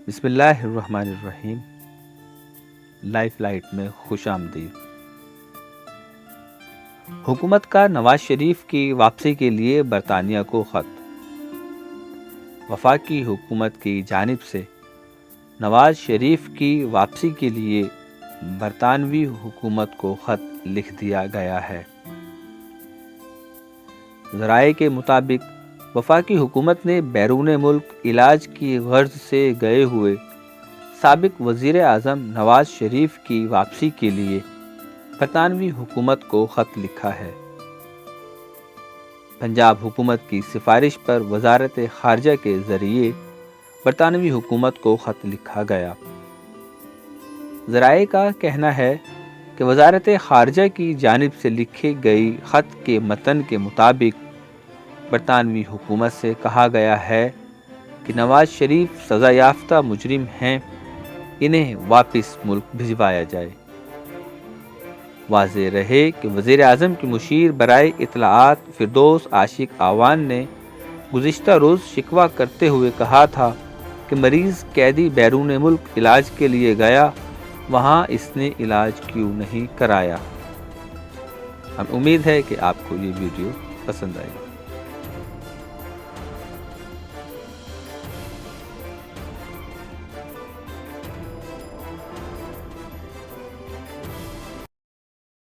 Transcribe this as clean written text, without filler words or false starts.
بسم اللہ الرحمن الرحیم۔ لائف لائٹ میں خوش آمدید۔ حکومت کا نواز شریف کی واپسی کے لیے برطانیہ کو خط۔ وفاقی حکومت کی جانب سے نواز شریف کی واپسی کے لیے برطانوی حکومت کو خط لکھ دیا گیا ہے۔ ذرائع کے مطابق وفاقی حکومت نے بیرون ملک علاج کی غرض سے گئے ہوئے سابق وزیر اعظم نواز شریف کی واپسی کے لیے برطانوی حکومت کو خط لکھا ہے۔ پنجاب حکومت کی سفارش پر وزارت خارجہ کے ذریعے برطانوی حکومت کو خط لکھا گیا۔ ذرائع کا کہنا ہے کہ وزارت خارجہ کی جانب سے لکھی گئی خط کے متن کے مطابق برطانوی حکومت سے کہا گیا ہے کہ نواز شریف سزا یافتہ مجرم ہیں، انہیں واپس ملک بھجوایا جائے۔ واضح رہے کہ وزیر اعظم کی مشیر برائے اطلاعات فردوس عاشق اعوان نے گزشتہ روز شکوہ کرتے ہوئے کہا تھا کہ مریض قیدی بیرون ملک علاج کے لیے گیا، وہاں اس نے علاج کیوں نہیں کرایا۔ ہم امید ہے کہ آپ کو یہ ویڈیو پسند آئے گی۔